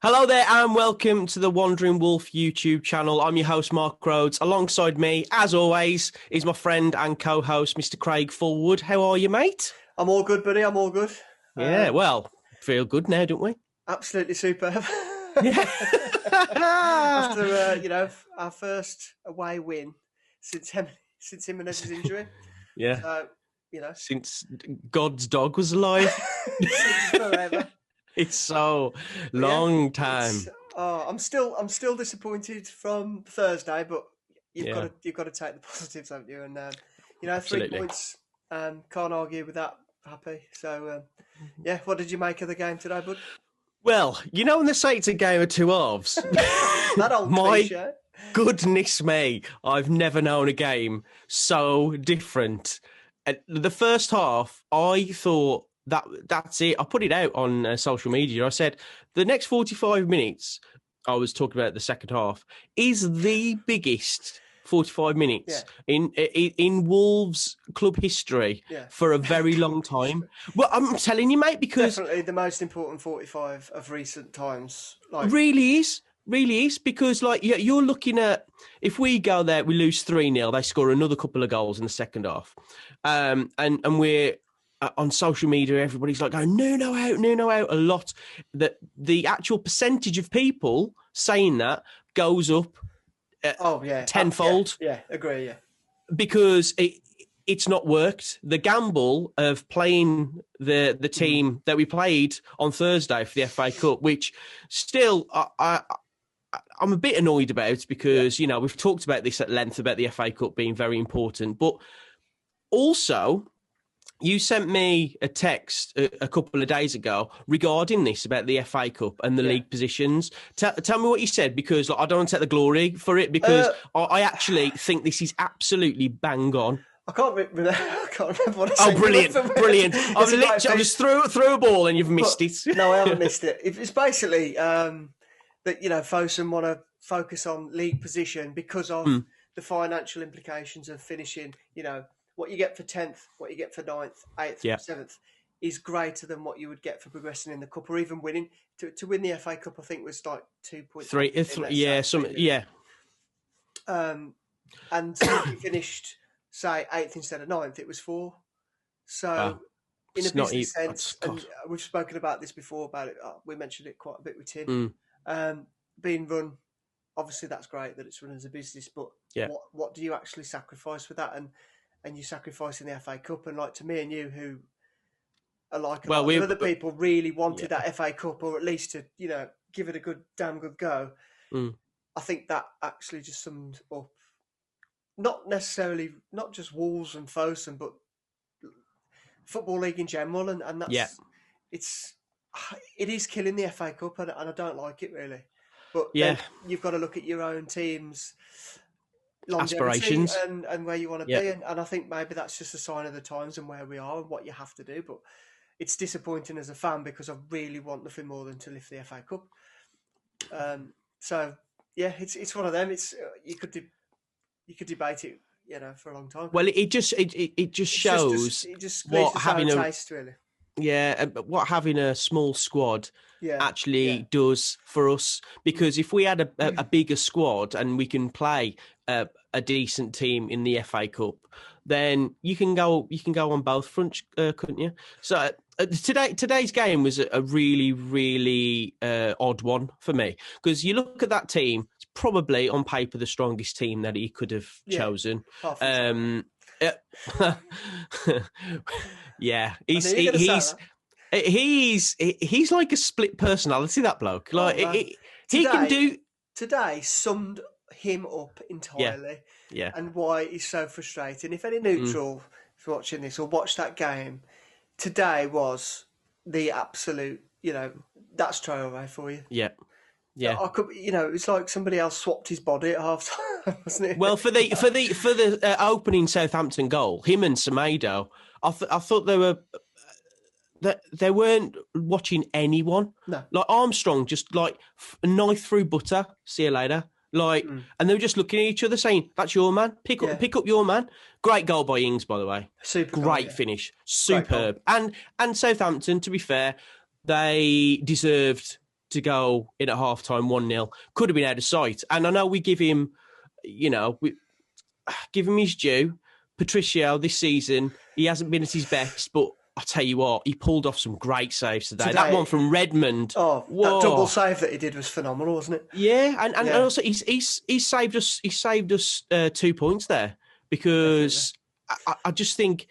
Hello there and welcome to the Wandering Wolf YouTube channel. I'm your host, Mark Rhodes. Alongside me, as always, is my friend and co-host, Mr. Craig Fullwood. How are you, mate? I'm all good, buddy. I'm all good. Yeah, well, feel good now, don't we? Absolutely superb. Yeah. After our first away win since Jimenez's injury. Yeah. So, Since God's dog was alive. since forever. It's so long time. I'm still disappointed from Thursday, but you've Yeah. got to take the positives, haven't you? And 3 Absolutely. points. Can't argue with that. Happy. So yeah, what did you make of the game today, bud? Well, when they say it's a game of two halves, That old my cliche. goodness me, I've never known a game so different. The first half, I thought that's it. I put it out on social media. I said the next 45 minutes, I was talking about the second half, is the biggest 45 minutes in Wolves club history for a very long time. Well, I'm telling you, mate, because Definitely the most important 45 of recent times. really is because you're looking at, if we go there, we lose 3-0, they score another couple of goals in the second half, and we're on social media, everybody's like going Nuno out a lot. That the actual percentage of people saying that goes up tenfold. Yeah, agree. Yeah, because it's not worked. The gamble of playing the team that we played on Thursday for the FA Cup, which still I'm a bit annoyed about, because we've talked about this at length about the FA Cup being very important, but also you sent me a text a couple of days ago regarding this, about the FA Cup and the league positions. Tell me what you said, because I don't want to take the glory for it, because I actually think this is absolutely bang on. I can't remember what I said. Oh, brilliant. I just threw a ball and you've missed it. No, I haven't missed it. It's basically that, Fosun want to focus on league position because of the financial implications of finishing, what you get for 10th, what you get for 9th, 8th, 7th is greater than what you would get for progressing in the Cup or even winning. To win the FA Cup, I think, was like 2.3. Yeah. And if you finished, say, 8th instead of 9th, it was 4. So, in a business sense, and we've spoken about this before, about it. We mentioned it quite a bit with Tim. Being run, obviously that's great that it's run as a business, but what do you actually sacrifice with that? And you're sacrificing the FA Cup. And like, to me and you, who are like a lot of other people, really wanted that FA Cup, or at least to, give it a damn good go. I think that actually just summed up, not just Wolves and Fosun, but Football League in general. And that's, it is killing the FA Cup, and I don't like it really. But then you've got to look at your own team's aspirations and where you want to be, and I think maybe that's just a sign of the times and where we are and what you have to do. But it's disappointing as a fan, because I really want nothing more than to lift the FA Cup. So yeah, it's one of them. It's you could debate it, for a long time. Well, it just shows what having a taste, really. Yeah, what having a small squad actually does for us. Because if we had a bigger squad and we can play a decent team in the FA Cup, then you can go on both fronts, couldn't you? So today's game was a really, really odd one for me, because you look at that team, it's probably on paper the strongest team that he could have chosen. Yeah, he's like a split personality, that bloke. Today summed him up entirely. Yeah. And why he's so frustrating. If any neutral is watching this or watched that game, today was the absolute, that's Traore for you. Yeah. Yeah, I could, it's like somebody else swapped his body at half time, wasn't it? Well, for the opening Southampton goal, him and Semedo, I thought they weren't watching anyone. No. Like Armstrong, just like a knife through butter. See you later. And they were just looking at each other, saying, "That's your man. Pick up your man." Great goal by Ings, by the way. Great finish, superb. And Southampton, to be fair, they deserved to go in at half-time 1-0. Could have been out of sight. And I know we give him, give him his due. Patricio, this season, he hasn't been at his best, but I'll tell you what, he pulled off some great saves today. That one from Redmond. Oh, that double save that he did was phenomenal, wasn't it? Yeah, and also he's saved us 2 points there, because I just think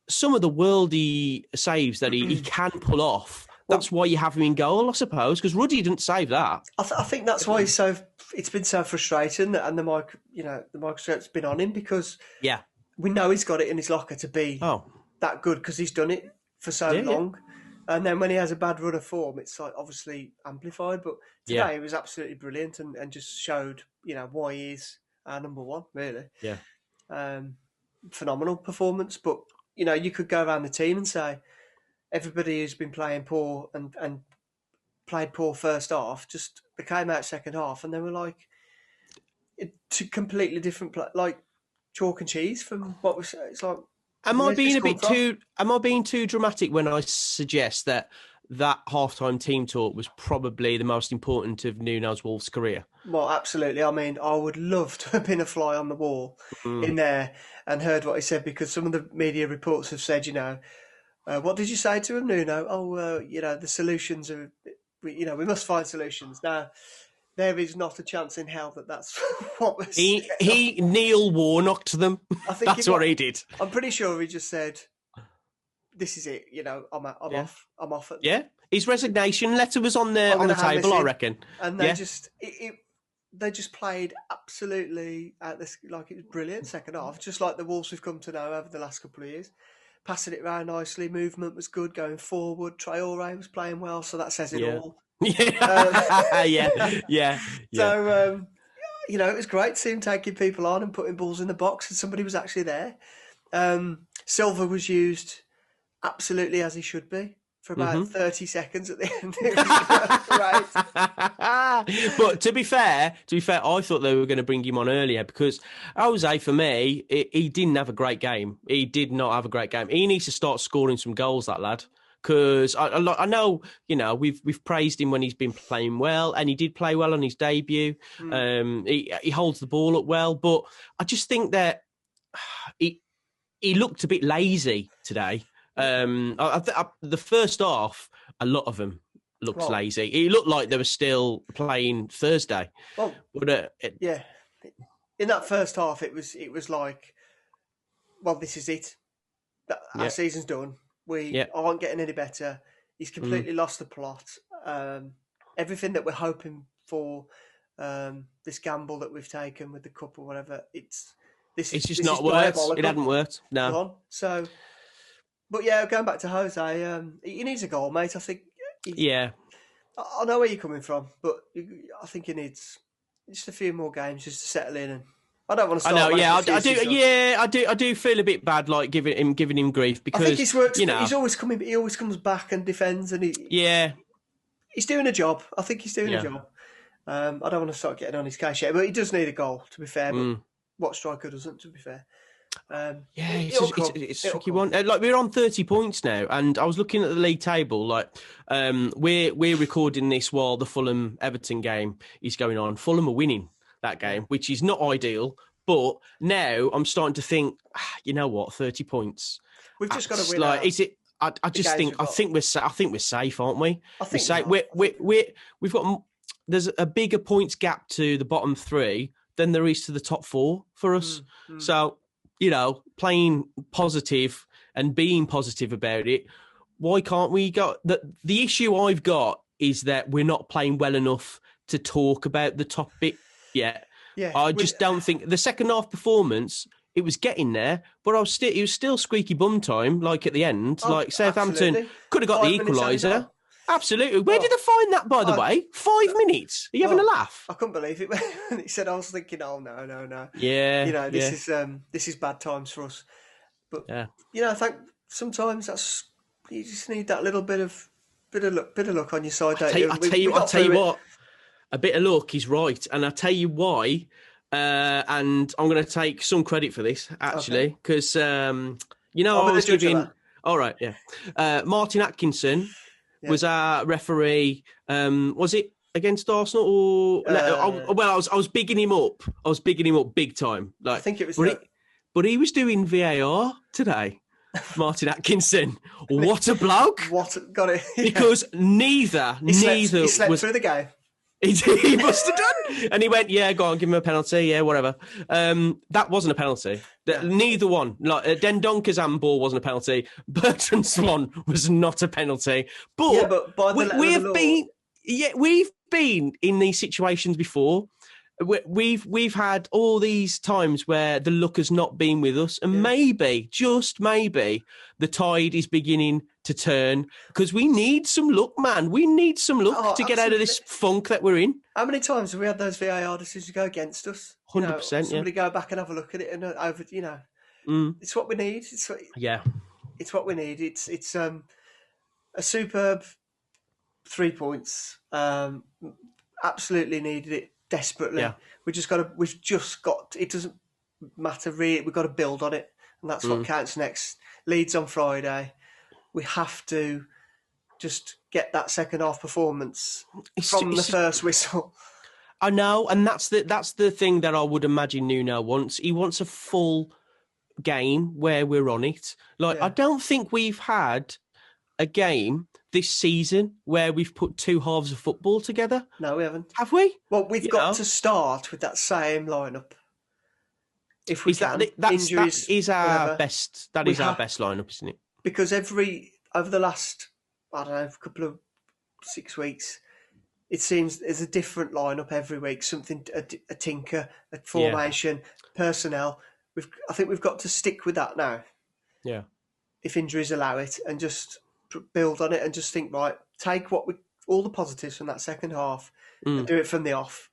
some of the worldy saves that he can pull off. That's why you have him in goal, I suppose, because Ruddy didn't save that. I think that's why it's been so frustrating, and the microscope's been on him, because we know he's got it in his locker to be that good, because he's done it for so long. And then when he has a bad run of form, it's like obviously amplified. But today he was absolutely brilliant, and just showed why he is our number one, really. Yeah. Phenomenal performance. But you could go around the team and say everybody who's been playing poor and played poor first half just came out second half, and they were like completely different, like chalk and cheese from what was. It's like, am I being too dramatic when I suggest that halftime team talk was probably the most important of Nuno's Wolves' career? Well, absolutely. I mean, I would love to have been a fly on the wall in there and heard what he said, because some of the media reports have said, what did you say to him, Nuno? Oh, the solutions are, we must find solutions. Now, there is not a chance in hell that's what was. He Neil Warnocked them. I think that's what he did. I'm pretty sure he just said, "This is it." I'm off. I'm off. His resignation letter was on the table, I reckon. And they they just played absolutely at this, like it was brilliant second half, just like the Wolves we've come to know over the last couple of years. Passing it around nicely, movement was good, going forward. Traore was playing well, so that says it all. Yeah. So, it was great to see him taking people on and putting balls in the box, and somebody was actually there. Silva was used absolutely as he should be for about 30 seconds at the end. It was great. But to be fair, I thought they were going to bring him on earlier, because Jose, for me, he didn't have a great game. He did not have a great game. He needs to start scoring some goals, that lad. Because I know, we've praised him when he's been playing well, and he did play well on his debut. He holds the ball up well, but I just think that he looked a bit lazy today. The first half, a lot of them looked lazy. It looked like they were still playing Thursday. Well, but, in that first half, it was like, well, this is it. Our season's done. We aren't getting any better. He's completely lost the plot. Everything that we're hoping for, this gamble that we've taken with the cup or whatever, it's just not worked. It hadn't worked. No. So, but going back to Jose, he needs a goal, mate. I think. I know where you're coming from, but I think he needs just a few more games just to settle in. And I don't want to start. I do. I do feel a bit bad, like giving him grief, because I think he's worked. He's always coming. He always comes back and defends, and he's doing a job. I think he's doing a job. I don't want to start getting on his case yet, but he does need a goal, to be fair. But what striker doesn't, to be fair? It's a tricky one. Like, we're on 30 points now, and I was looking at the league table. Like, we're recording this while the Fulham Everton game is going on. Fulham are winning that game, which is not ideal. But now I'm starting to think, you know what, 30 points. We've just got to win. Like, is it? I think we're safe, aren't we? I think we've got. There's a bigger points gap to the bottom three than there is to the top four for us. So, playing positive and being positive about it. Why can't we go? The issue I've got is that we're not playing well enough to talk about the top bit yet. I just don't think the second half performance, it was getting there, but it was still squeaky bum time, like at the end. Like Southampton could have got the equaliser. Absolutely. Where did they find that, by the way? 5 minutes. Are you having a laugh? I couldn't believe it when he said. I was thinking, oh no. Yeah. This is bad times for us. But I think sometimes you just need that little bit of luck on your side. I tell you what. A bit of luck is right, and I'll tell you why. And I'm going to take some credit for this, actually, because I was giving. All right, Martin Atkinson was our referee. Was it against Arsenal or? I was bigging him up. I was bigging him up big time. Like, I think it was. But he was doing VAR today. Martin Atkinson, what a bloke! Got it? Yeah. Because neither he slept through the game. He must have done. And he went, yeah, go on, give him a penalty. Yeah, whatever. That wasn't a penalty. Neither one. Like Dendonker's handball wasn't a penalty. Bertrand Swan was not a penalty. But by the we've been in these situations before. We've had all these times where the luck has not been with us, and maybe, just maybe, the tide is beginning to turn because we need some luck, man. We need some luck to get out of this funk that we're in. How many times have we had those VAR decisions go against us? 100%. Somebody go back and have a look at it and it's what we need. It's what we need. It's a superb 3 points. Absolutely needed it. Desperately, we've just got. It doesn't matter really. We've got to build on it, and that's what counts next. Leeds on Friday. We have to just get that second half performance from the first whistle. I know, and that's the thing that I would imagine Nuno wants. He wants a full game where we're on it. I don't think we've had a game this season where we've put two halves of football together. No, we haven't. Have we? Well, we've got to start with that same lineup. If we can, injuries, that is our whatever. Best. That is our best lineup, isn't it? Because over the last, I don't know, couple of 6 weeks, it seems there's a different lineup every week. Something, a tinker, a formation, personnel. I think we've got to stick with that now. Yeah. If injuries allow it, and just build on it, and just think, right, take all the positives from that second half and do it from the off,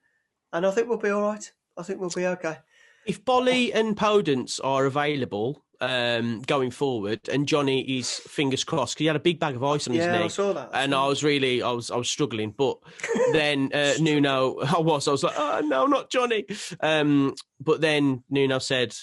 and I think we'll be all right. I think we'll be okay. If Bolly and Podence are available going forward, and Johnny is fingers crossed, because he had a big bag of ice on his knee. I saw that. And I was struggling, but then Nuno, I was like, oh no, not Johnny. But then Nuno said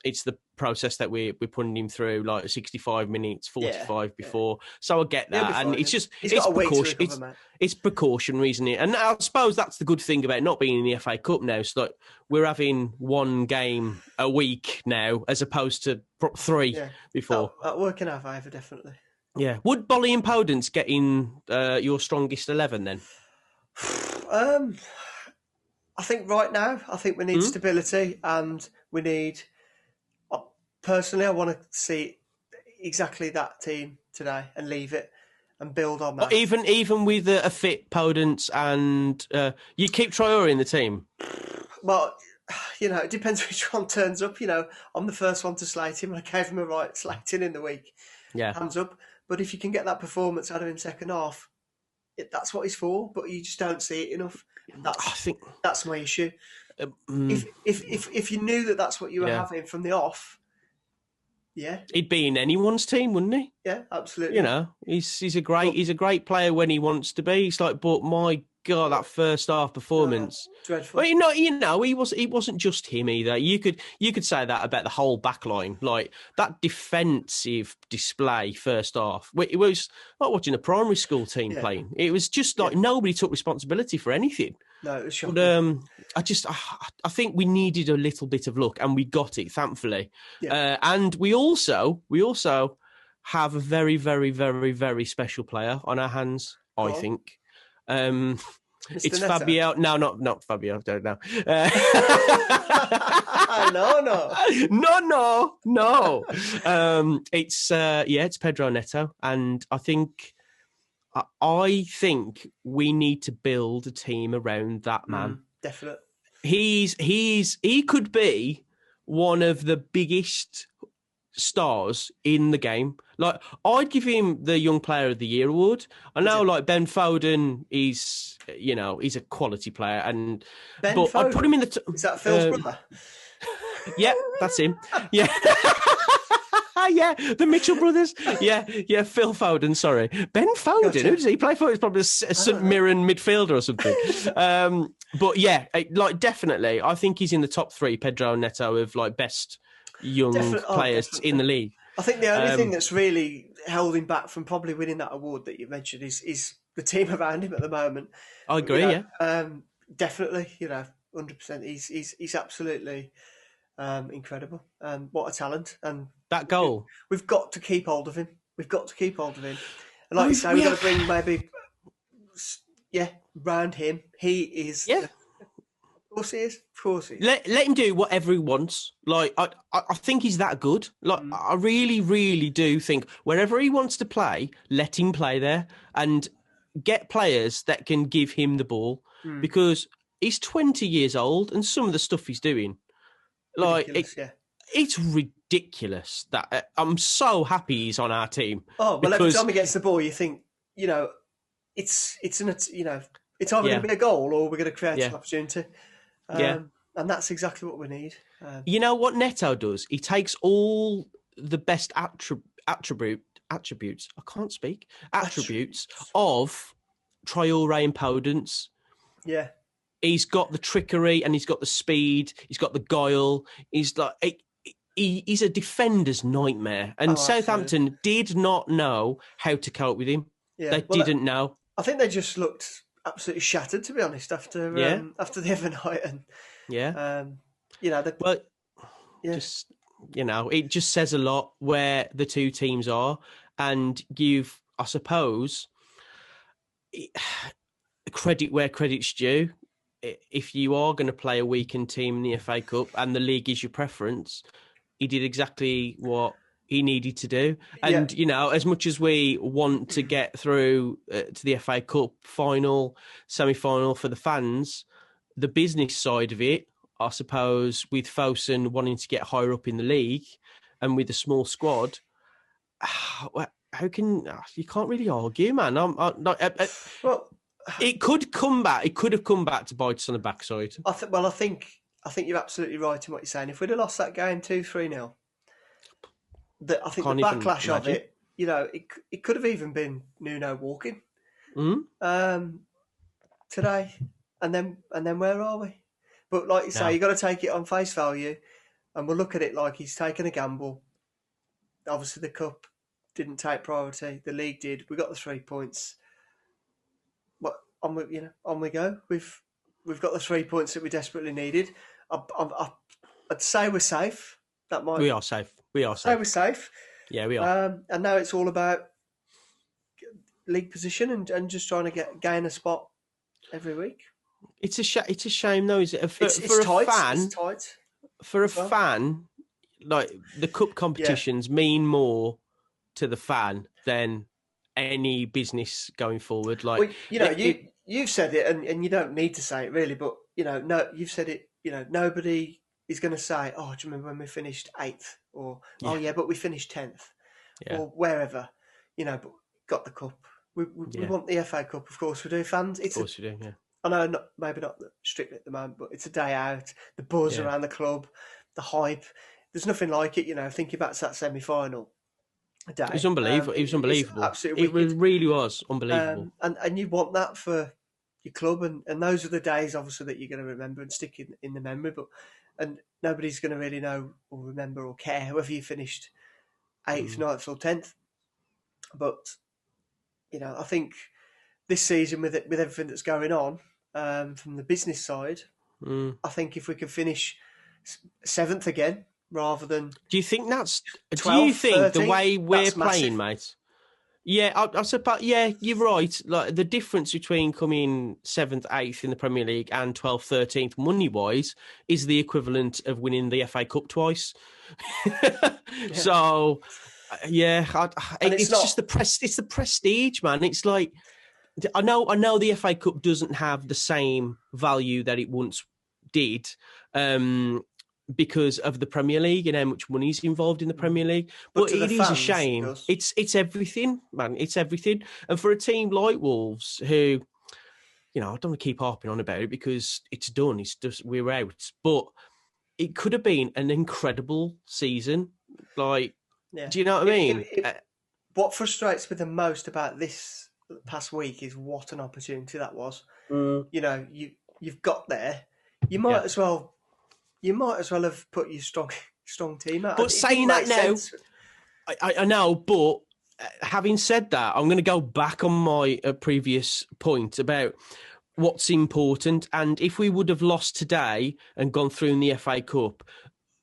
it's the process that we're putting him through, like 65 minutes, 45 before. So I get that, and it's just it's precautionary, isn't it? And I suppose that's the good thing about not being in the FA Cup now. So like we're having one game a week now, as opposed to 3 before. That work in our favour, definitely. Yeah. Would Bolly and Podence get in your strongest 11 then? I think right now, we need stability, and we need. Personally, I want to see exactly that team today and leave it and build on that. Even with a fit Podence, and you keep Traore in the team. Well, it depends which one turns up. I'm the first one to slate him. I gave him a right slating in the week. Yeah, hands up. But if you can get that performance out of him second half, that's what he's for. But you just don't see it enough. That's my issue. If you knew that that's what you were having from the off. Yeah, he'd be in anyone's team, wouldn't he? Yeah, absolutely. He's a great player when he wants to be. It's like, but my God, that first half performance, dreadful. Well, he wasn't just him either. You could say that about the whole back line. Like that defensive display first half. It was like watching a primary school team playing. It was just like nobody took responsibility for anything. No, it was shocking. But I think we needed a little bit of luck, and we got it, thankfully. Yeah. And we also have a very, very, very, very special player on our hands, I think. It's Fabio. No, not Fabio. I don't know. No. It's Pedro Neto, and I think we need to build a team around that man. Definitely. He could be one of the biggest stars in the game. Like, I'd give him the Young Player of the Year award. I know, like, Ben Foden is, he's a quality player, but I'd put him in the. Is that Phil's brother? Yeah, that's him. Yeah. Yeah, the Mitchell brothers. Yeah, Phil Foden, sorry. Ben Foden, gotcha. Who does he play for? He's probably a St Mirren midfielder or something. But yeah, like, definitely, I think he's in the top 3, Pedro Neto, of like best young players in the league. I think the only thing that's really held him back from probably winning that award that you mentioned is the team around him at the moment. I agree. Definitely. 100%. He's absolutely incredible. What a talent! And that goal, we've got to keep hold of him. And like you say, we've got to bring maybe, round him. He is. Yeah. Of course he is. Of course he is. Let him do whatever he wants. Like I think he's that good. Like I really, really do think wherever he wants to play, let him play there and get players that can give him the ball because he's 20 years old and some of the stuff he's doing, it's ridiculous. That I'm so happy he's on our team. Oh, well, every time he gets the ball, you think, it's either going to be a goal or we're going to create an opportunity. And that's exactly what we need. You know what Neto does? He takes all the best attributes. I can't speak. Attributes of Traoré and Podence. Yeah. He's got the trickery and he's got the speed. He's got the guile. He's he's a defender's nightmare. And Southampton did not know how to cope with him. Yeah. They didn't know. I think they just looked absolutely shattered, to be honest, after the other night. And it just says a lot where the two teams are, and give, I suppose, credit where credit's due. If you are going to play a weakened team in the FA Cup and the league is your preference, he did exactly what he needed to do. And, as much as we want to get through to the FA Cup final, semi-final for the fans, the business side of it, I suppose, with Fosun wanting to get higher up in the league and with a small squad, you can't really argue, man. It could come back. It could have come back to bite us on the backside. I think you're absolutely right in what you're saying. If we'd have lost that game 2-3-0, I think the backlash of it, it could have even been Nuno walking today, and then where are we? But like you say, you got to take it on face value, and we'll look at it like he's taken a gamble. Obviously, the cup didn't take priority. The league did. We got the 3 points. But on we go. We've got the 3 points that we desperately needed. I'd say we're safe. We are safe. We're safe. Yeah, we are. And now it's all about league position and just trying to gain a spot every week. It's a shame, though, is it? For a fan, like the cup competitions mean more to the fan than any business going forward. Like, you've said it, and you don't need to say it really, but you've said it. Nobody is going to say, "Oh, do you remember when we finished 8th?" Or "Oh, yeah, but we finished 10th," or wherever. But got the cup. We want the FA Cup, of course. We do, fans. Of course, we do. Yeah. I know, maybe not strictly at the moment, but it's a day out. The buzz around the club, the hype. There's nothing like it, thinking back to that semi-final day. It was unbelievable. It was unbelievable. Absolutely wicked. It really was unbelievable. And you want that for your club. And those are the days, obviously, that you're going to remember and stick in the memory. And nobody's going to really know or remember or care whether you finished 8th, 9th or 10th. But, I think this season with everything that's going on, from the business side, I think if we can finish 7th again rather than... Do you think 12th, the way we're playing, mate? Yeah, I suppose. Yeah, you're right. Like the difference between coming 7th, 8th in the Premier League and 12th, 13th, money-wise, is the equivalent of winning the FA Cup twice. So, it's just the prestige, man. It's like, I know the FA Cup doesn't have the same value that it once did, because of the Premier League and how much money's involved in the Premier League. But it is a shame. It's everything, man. It's everything. And for a team like Wolves, who, I don't want to keep harping on about it because it's done. It's just, we're out. But it could have been an incredible season. Like, do you know what I mean? What frustrates me the most about this past week is what an opportunity that was. You've got there. You might as well have put your strong team out. But saying that now, I know, but having said that, I'm going to go back on my previous point about what's important. And if we would have lost today and gone through in the FA Cup,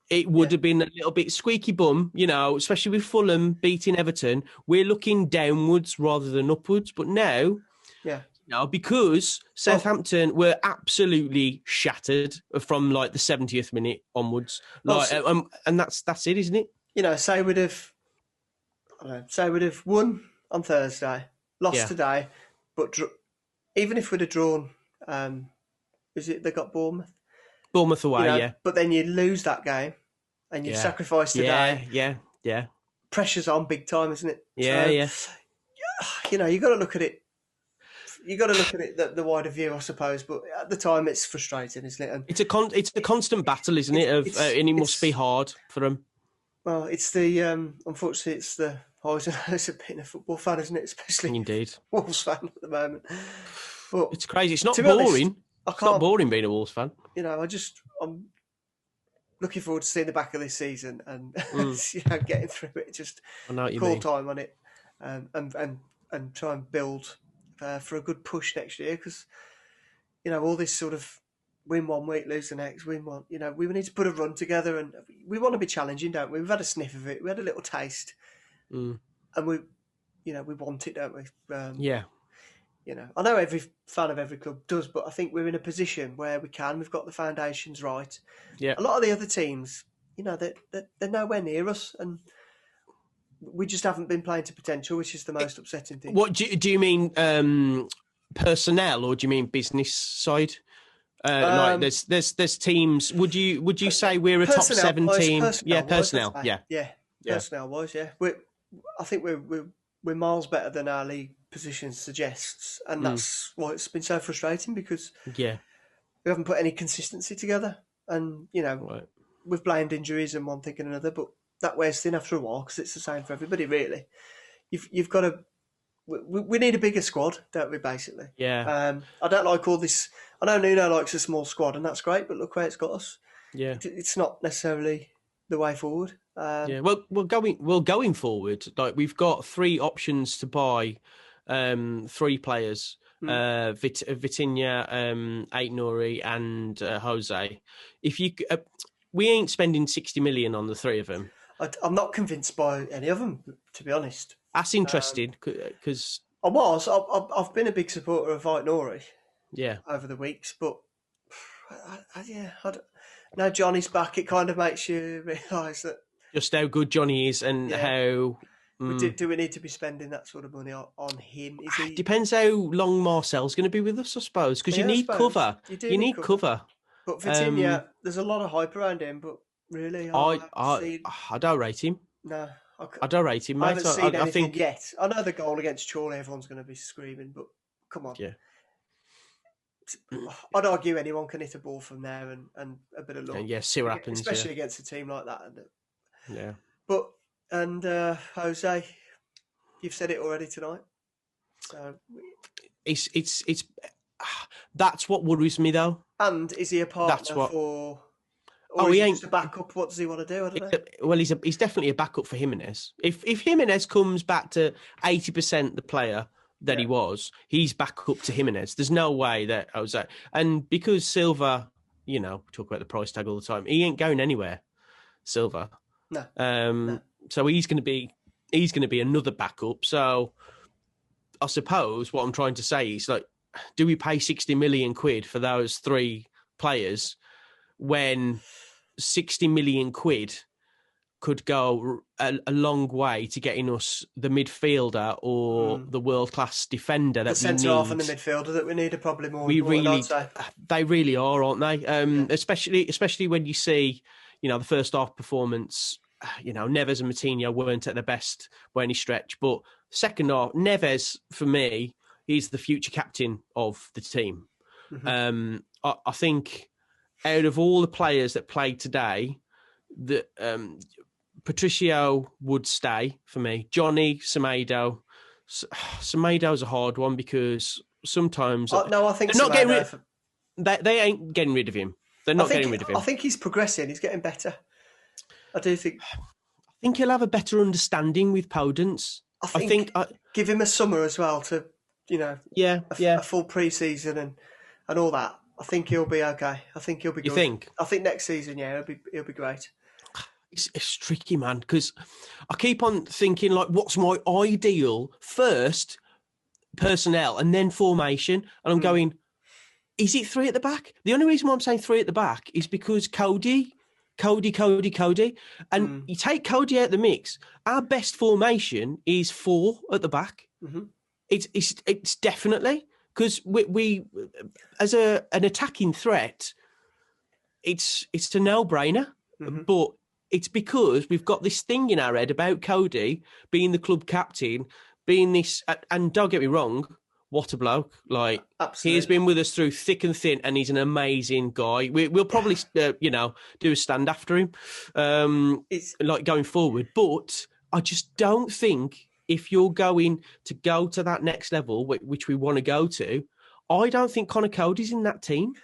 it would have been a little bit squeaky bum, especially with Fulham beating Everton. We're looking downwards rather than upwards. But now, because Southampton were absolutely shattered from like the 70th minute onwards. And that's it, isn't it? Say we'd have won on Thursday, lost today, but even if we'd have drawn, they got Bournemouth? Bournemouth away, But then you lose that game and you sacrifice today. Yeah. Pressure's on big time, isn't it? Yeah. You got to look at it. You got to look at it the wider view, I suppose. But at the time, it's frustrating, isn't it? And it's a constant battle, isn't it? And it must be hard for them. Well, it's the unfortunately, it's the highs and lows of being a football fan, isn't it? Especially indeed Wolves fan at the moment. But it's crazy. It's not boring. It's not boring being a Wolves fan. I'm looking forward to seeing the back of this season and getting through it. Just call time on it, and try and build for a good push next year, because all this sort of win one week, lose the next, win one. We need to put a run together, and we want to be challenging, don't we? We've had a sniff of it. We had a little taste, and we want it, don't we? I know every fan of every club does, but I think we're in a position where we can. We've got the foundations right. Yeah. A lot of the other teams, they're nowhere near us, and we just haven't been playing to potential, which is the most upsetting thing. What do you mean, personnel, or do you mean business side? Like there's teams. Would you say we're a top 7 team? Personnel. Personnel wise, yeah. I think we're miles better than our league position suggests, and that's why it's been so frustrating, because we haven't put any consistency together, and we've blamed injuries and one thing and another, but that wears thin after a while, because it's the same for everybody, really. You've got to. We need a bigger squad, don't we, basically? Yeah. I don't like all this. I know Nuno likes a small squad, and that's great, but look where it's got us. Yeah. It's not necessarily the way forward. Well, going forward, like, we've got 3 options to buy 3 players. Vitinha, Aït-Nouri and Jose. If you... we ain't spending 60 million on the 3 of them. I'm not convinced by any of them, to be honest. That's interesting, because I've been a big supporter of Aït-Nouri over the weeks, but now Johnny's back, it kind of makes you realise that just how good Johnny is, and how... Do we need to be spending that sort of money on him? Depends how long Marcel's going to be with us, I suppose, because you need cover. You need cover. But Vitinha, there's a lot of hype around him, but really, I don't rate him. No. I don't rate him, mate. I haven't seen anything yet. I know the goal against Chorley, everyone's going to be screaming, but come on. Yeah. I'd argue anyone can hit a ball from there, and a bit of luck. See what happens. Especially against a team like that. Yeah. But, Jose, you've said it already tonight. So it's that's what worries me, though. And is he a partner for... Or he ain't just a backup. What does he want to do? I don't know. Well, he's definitely a backup for Jimenez. If Jimenez comes back to 80% the player that he was, he's back up to Jimenez. There's no way that Jose... And because Silva, we talk about the price tag all the time, he ain't going anywhere, Silva. No. So he's going to be another backup. So I suppose what I'm trying to say is, like, do we pay 60 million quid for those 3 players when 60 million quid could go a long way to getting us the midfielder or the world-class defender that we need? The centre-half and the midfielder that we need are probably more important, I'd say. They really are, aren't they? Especially when you see, the first half performance, Neves and Moutinho weren't at their best by any stretch. But second half, Neves, for me, is the future captain of the team. Mm-hmm. I think... out of all the players that played today, Patricio would stay for me. Johnny, Semedo. Semedo's a hard one, because sometimes... I think they're not getting they ain't getting rid of him. They're not getting rid of him. I think he's progressing. He's getting better. I do think... I think he'll have a better understanding with Podence. I think give him a summer as well to, a full pre-season and all that. I think he'll be okay. I think he'll be good. You think? I think next season, he'll be great. It's tricky, man, because I keep on thinking, like, what's my ideal first personnel and then formation? And I'm going, is it 3 at the back? The only reason why I'm saying 3 at the back is because Cody. And you take Cody out of the mix, our best formation is 4 at the back. Mm-hmm. It's definitely, because we as an attacking threat, it's a no-brainer. Mm-hmm. But it's because we've got this thing in our head about Cody being the club captain, being this, and don't get me wrong, what a bloke. Like, absolutely. He has been with us through thick and thin, and he's an amazing guy. We'll probably, do a stand after him, like going forward. But I just don't think if you're going to go to that next level, which we want to go to, I don't think Connor Cody's in that team.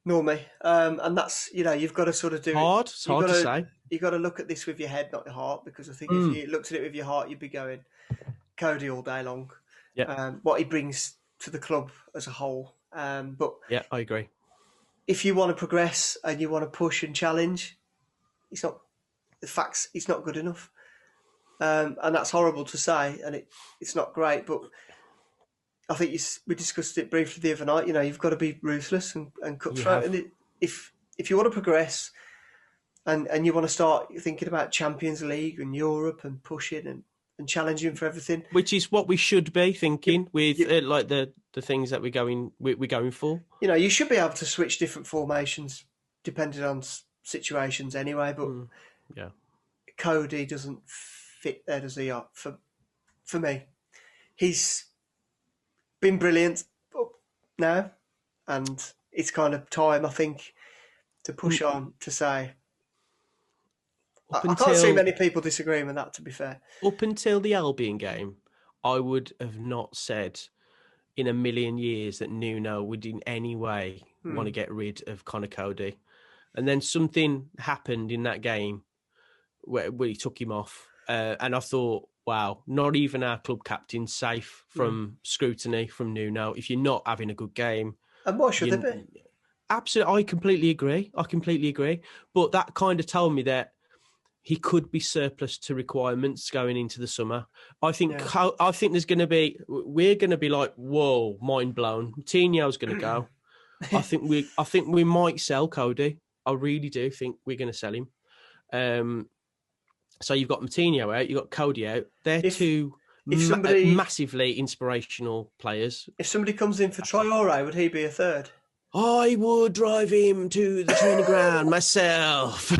Nor me. And that's, you've got to sort of do hard. It's hard to say. You've got to look at this with your head, not your heart, because I think if you looked at it with your heart, you'd be going Cody all day long. Yeah. What he brings to the club as a whole. But yeah, I agree. If you want to progress and you want to push and challenge, he's not good enough. And that's horrible to say, and it's not great, but I think we discussed it briefly the other night. You've got to be ruthless and cutthroat. And if you want to progress and you want to start thinking about Champions League and Europe and pushing and challenging for everything, which is what we should be thinking with like the things that we're going for. You should be able to switch different formations depending on situations anyway. But Cody doesn't fit there, does he? For me, he's been brilliant now, and it's kind of time, I think, to push on to say. I can't see many people disagreeing with that, to be fair. Up until the Albion game, I would have not said in a million years that Nuno would in any way want to get rid of Connor Cody. And then something happened in that game where he took him off. And I thought, wow, not even our club captain's safe from scrutiny from Nuno if you're not having a good game. And why should they be? Absolutely, I completely agree. But that kind of told me that he could be surplus to requirements going into the summer. I think there's going to be, we're going to be like, whoa, mind blown. Coutinho's going to go. I think we might sell Cody. I really do think we're going to sell him. So you've got Coutinho out, you've got Cody out. They're two massively inspirational players. If somebody comes in for Traore, would he be a third? I would drive him to the training ground myself.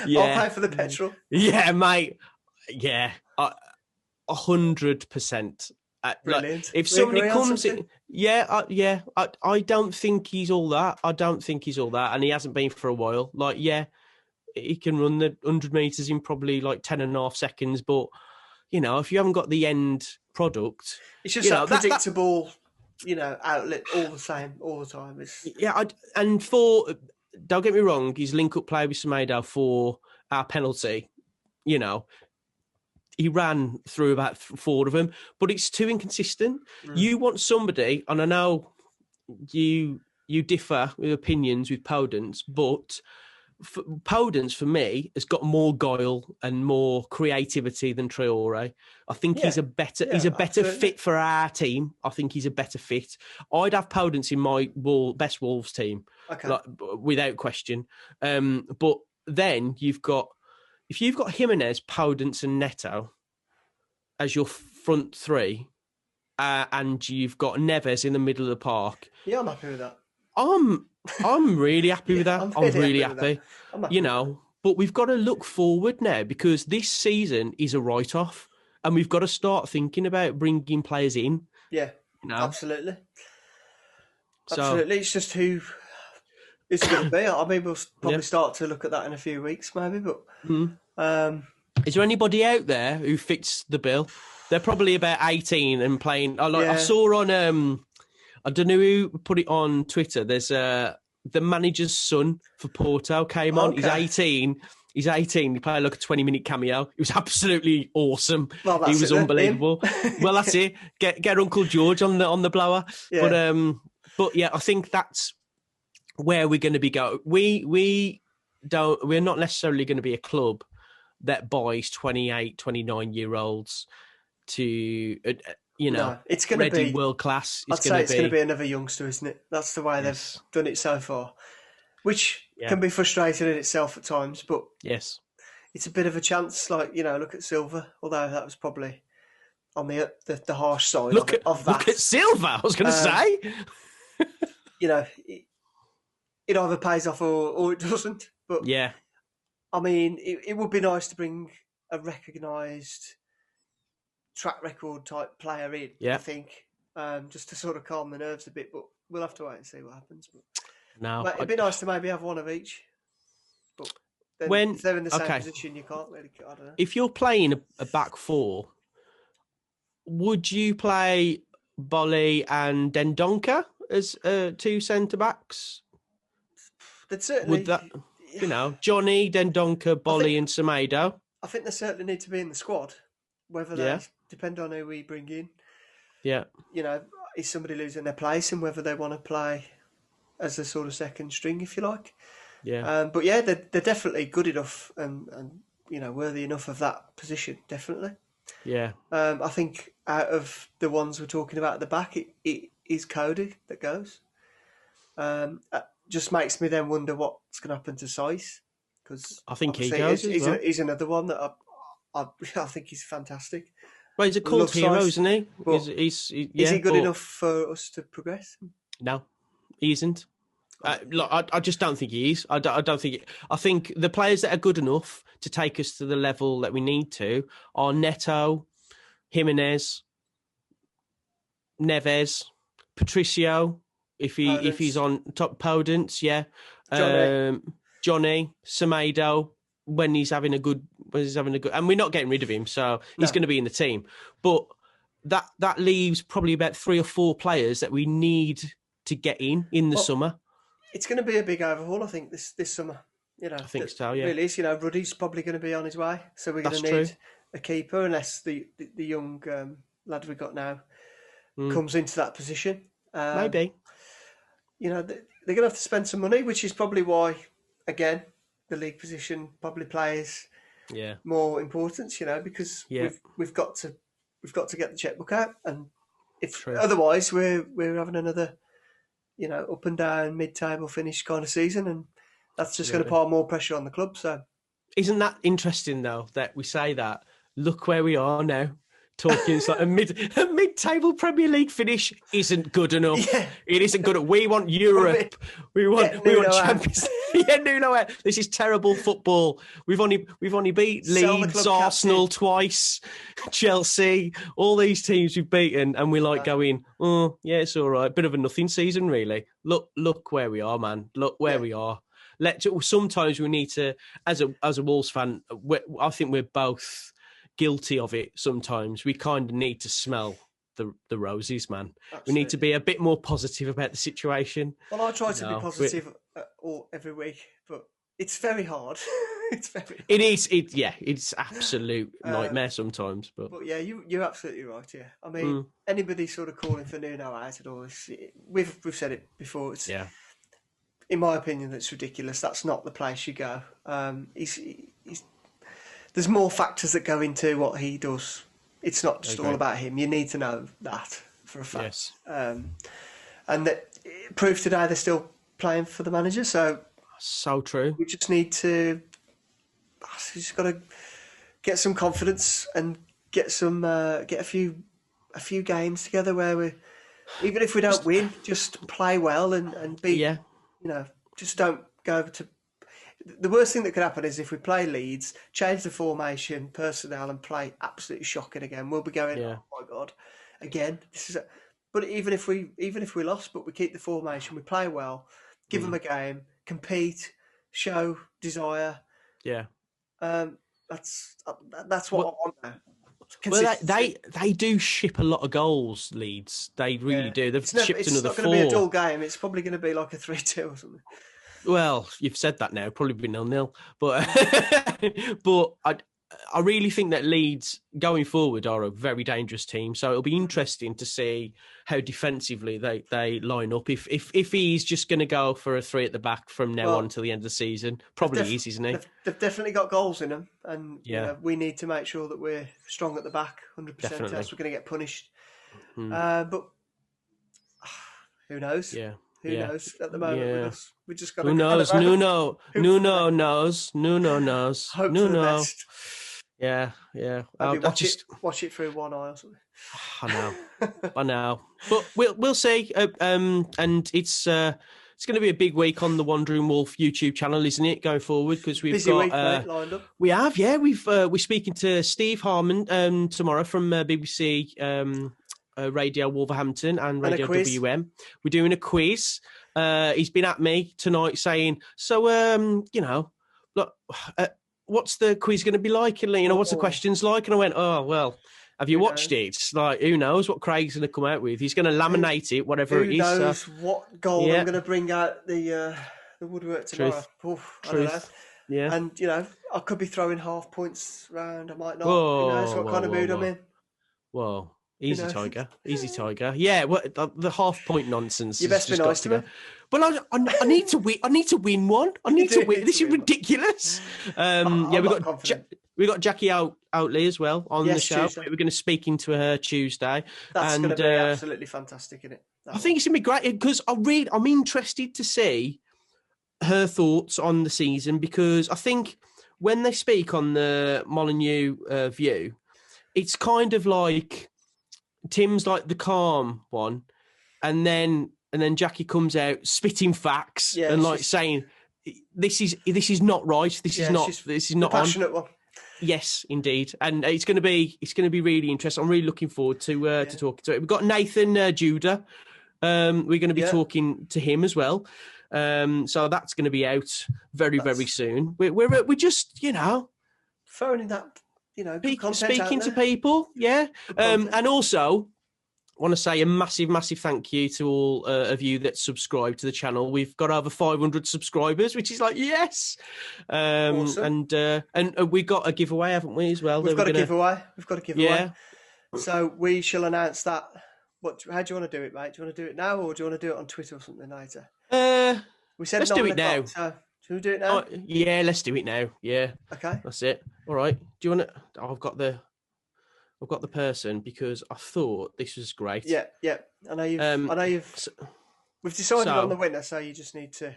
I'll pay for the petrol. Yeah, mate. Yeah, 100%. Brilliant. If somebody comes in, I don't think he's all that. And he hasn't been for a while. Like, he can run the 100 metres in probably like 10 and a half seconds. But, if you haven't got the end product... It's just that predictable, outlet all the same, all the time. Don't get me wrong, his link-up play with Semedo for our penalty, he ran through about 4 of them, but it's too inconsistent. You want somebody, and I know you differ with opinions with Podence, but Podence, for me, has got more guile and more creativity than Traore. I think he's a better fit for our team. I think he's a better fit. I'd have Podence in my best Wolves team, without question. But then if you've got Jimenez, Podence, and Neto as your front three, and you've got Neves in the middle of the park. Yeah, I'm happy with that. I'm really happy with that. I'm really happy. But we've got to look forward now because this season is a write-off and we've got to start thinking about bringing players in. Yeah, absolutely. Absolutely. It's just who it's going to be. I mean, we'll probably start to look at that in a few weeks maybe, but... Is there anybody out there who fits the bill? They're probably about 18 and playing... I saw on... I don't know who put it on Twitter. There's the manager's son for Porto came on. He's 18. He's 18. He played like a 20-minute cameo. It was absolutely awesome. Well, he was unbelievable. Well, that's it. Get Uncle George on the blower. Yeah. But yeah, I think that's where we're going to be going. We're not necessarily going to be a club that buys 28, 29-year-olds to, it's going to be world class. I'd say it's going to be another youngster, isn't it? That's the way they've done it so far, which can be frustrating in itself at times. But yes, it's a bit of a chance. Like, look at Silva, although that was probably on the harsh side of that. Look at Silva. I was going to say, it either pays off or it doesn't. But yeah. I mean, it would be nice to bring a recognised track record type player in, I think, just to sort of calm the nerves a bit. But we'll have to wait and see what happens. But it'd be nice to maybe have one of each. But then if they're in the same position, you can't really. I don't know. If you're playing a back four, would you play Bolly and Dendonka as two centre backs? They'd certainly. Would that? Johnny, Dendonka, Bolly, and Semedo. I think they certainly need to be in the squad. Whether they depend on who we bring in. Yeah. Is somebody losing their place, and whether they want to play as a sort of second string, if you like. Yeah. But yeah, they're definitely good enough and worthy enough of that position. Definitely. Yeah. I think out of the ones we're talking about at the back, it is Cody that goes. Just makes me then wonder what's going to happen to Saiz, because I think he goes as well. He's another one that I think he's fantastic. Well, he's a cult hero, isn't he? Is he good enough for us to progress? No, he isn't. I just don't think he is. I don't think. I think the players that are good enough to take us to the level that we need to are Neto, Jimenez, Neves, Patricio. If he's on top, Podence, Johnny, Semedo, when he's having a good, and we're not getting rid of him, so he's going to be in the team. But that leaves probably about 3 or 4 players that we need to get in the summer. It's going to be a big overhaul, I think, this summer. I think so. Yeah, really is. Ruddy's probably going to be on his way, so we're going to need a keeper, unless the young lad we got now comes into that position. Maybe. They're going to have to spend some money, which is probably why, again, the league position probably plays more importance. Because we've got to get the checkbook out, and if otherwise we're having another up and down mid-table finish kind of season, and that's just going to pile more pressure on the club. So, isn't that interesting though that we say that? Look where we are now. Talking, it's like a mid-table Premier League finish isn't good enough. Yeah. It isn't good enough. We want Europe. We want Champions League. Nuno. This is terrible football. We've only beat Leeds, Arsenal twice, Chelsea, all these teams we've beaten, and we're like going, oh yeah, it's all right. Bit of a nothing season, really. Look where we are, man. Look where we are. Sometimes we need to, as a Wolves fan, I think we're both guilty of it. Sometimes we kind of need to smell the roses, man. Absolutely. We need to be a bit more positive about the situation. Well, I try to be positive every week, but it's very hard. It's very hard. It is. It's absolute nightmare sometimes. But yeah, you're absolutely right. Yeah, I mean, anybody sort of calling for Nuno out at all, we've said it before. It's, in my opinion, that's ridiculous. That's not the place you go. He's there's more factors that go into what he does. It's not just all about him. You need to know that for a fact. Yes. And that proof today they're still playing for the manager. So true. We just need to. We just got to get some confidence and get a few games together where we, even if we don't win, just play well and be. Yeah. Just don't go to. The worst thing that could happen is if we play Leeds, change the formation, personnel, and play absolutely shocking again. We'll be going, oh my God, again. But even if we lost, but we keep the formation, we play well, give them a game, compete, show desire. Yeah, that's what I want now. Well, they do ship a lot of goals, Leeds. They really do. They've shipped another 4. It's not going to be a dull game. It's probably going to be like a 3-2 or something. Well, you've said that now. Probably be 0-0, but but I really think that Leeds going forward are a very dangerous team. So it'll be interesting to see how defensively they line up. If he's just going to go for a 3 at the back from now on till the end of the season, probably is, isn't he? They've definitely got goals in them, and we need to make sure that we're strong at the back, 100%. Else we're going to get punished. But who knows? Yeah. Who knows at the moment? We just got. Who knows? Nuno knows. Hope for the best. Yeah. Watch it through one eye or something. I know. But we'll see. And it's going to be a big week on the Wandering Wolf YouTube channel, isn't it? Going forward, because we've busy got week, mate, lined up. We have, yeah. We're speaking to Steve Harmon tomorrow from BBC. Radio Wolverhampton and Radio WM. We're doing a quiz. He's been at me tonight saying, so, look, what's the quiz going to be like? And, what's the questions like? And I went, oh, well, have you watched it? Like, who knows what Craig's going to come out with? He's going to laminate it, whatever it is. Who knows what goal I'm going to bring out the woodwork tomorrow. I don't know. Yeah. And, I could be throwing half points round. I might not. Who knows what kind of mood I'm in. Whoa. Easy, Tiger. Yeah, the half-point nonsense. You best be nice to me. But I need to win. I need to win one. I need to win. This is ridiculous. We got Jackie Outley as well on the show. Tuesday. We're going to speak into her Tuesday. That's going to be absolutely fantastic, isn't it? I think it's going to be great because I'm interested to see her thoughts on the season, because I think when they speak on the Molyneux View, it's kind of like Tim's like the calm one, and then Jackie comes out spitting facts and saying this is not right. This is not the passionate one. Yes, indeed, and it's going to be really interesting. I'm really looking forward to talking to it. We've got Nathan Judah. We're going to be talking to him as well. So that's going to be out very soon. We're just throwing in that. Speaking to people, and also I want to say a massive thank you to all of you that subscribe to the channel. We've got over 500 subscribers, which is like yes, awesome. And we got a giveaway, haven't we, as well? We've got a giveaway. Yeah. So we shall announce that. How do you want to do it, mate? Do you want to do it now, or do you want to do it on Twitter or something later? We said let's do it now. So should we do it now? Yeah, let's do it now. Yeah. Okay. That's it. All right. Do you want to? I've got the person because I thought this was great. Yeah. I know you've. We've decided on the winner, so you just need to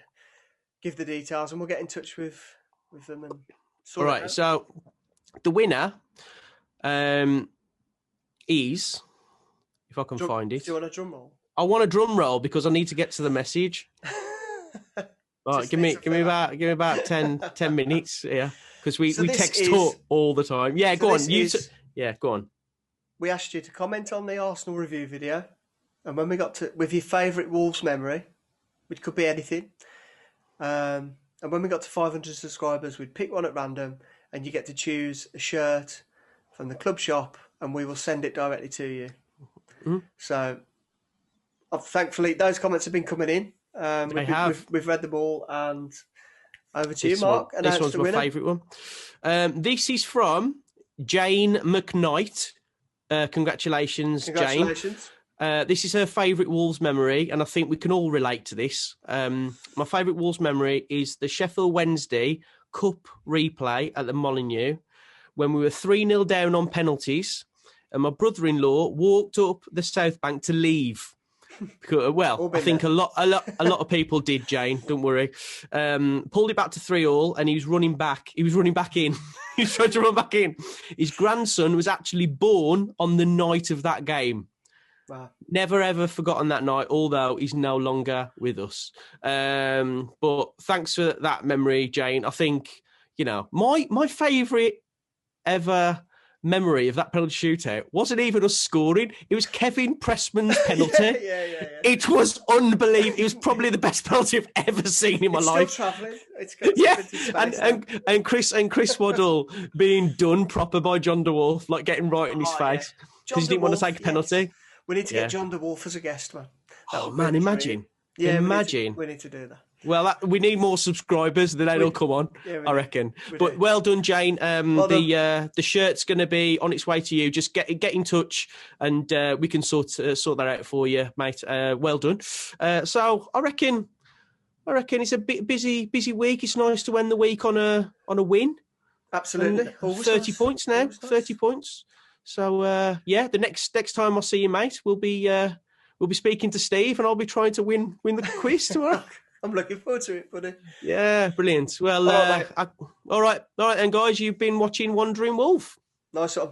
give the details, and we'll get in touch with them and sort it out. All right. So the winner, is, if I can find it. Do you want a drum roll? I want a drum roll because I need to get to the message. Right, give me about 10 minutes, because we text talk all the time. Yeah, go on. Go on. We asked you to comment on the Arsenal review video, and when we got to with your favourite Wolves memory, which could be anything, and when we got to 500 subscribers, we'd pick one at random, and you get to choose a shirt from the club shop, and we will send it directly to you. Mm-hmm. So, thankfully, those comments have been coming in. We've read them all, and over to you, Mark. This one's my favourite one. This is from Jane McKnight. Congratulations, Jane. This is her favourite Wolves memory, and I think we can all relate to this. My favourite Wolves memory is the Sheffield Wednesday Cup replay at the Molyneux when we were 3-0 down on penalties, and my brother-in-law walked up the South Bank to leave. Well, I think a lot of people did, Jane. Don't worry. Pulled it back to 3-3, and he was running back. He was running back in. He was trying to run back in. His grandson was actually born on the night of that game. Wow. Never ever forgotten that night, although he's no longer with us. But thanks for that memory, Jane. I think my favourite ever memory of that penalty shootout wasn't even us scoring. It was Kevin Pressman's penalty. Yeah. It was unbelievable. It was probably the best penalty I've ever seen in my life. Still travelling. It's good. And Chris Waddle being done proper by John DeWolf, like getting right in his face because he didn't want to take a penalty. We need to get John DeWolf as a guest, man. Imagine. Yeah, imagine. We need to do that. Well, we need more subscribers, then they'll come on, I reckon. But well done, Jane. The shirt's going to be on its way to you. Just get in touch, and we can sort that out for you, mate. Well done. So I reckon it's a bit busy week. It's nice to end the week on a win. Absolutely. 30 points now. 30 points. So the next time I see you, mate, we'll be speaking to Steve, and I'll be trying to win the quiz tomorrow. I'm looking forward to it, buddy. Yeah, brilliant. Well, all right, and guys, you've been watching Wandering Wolf. Nice one.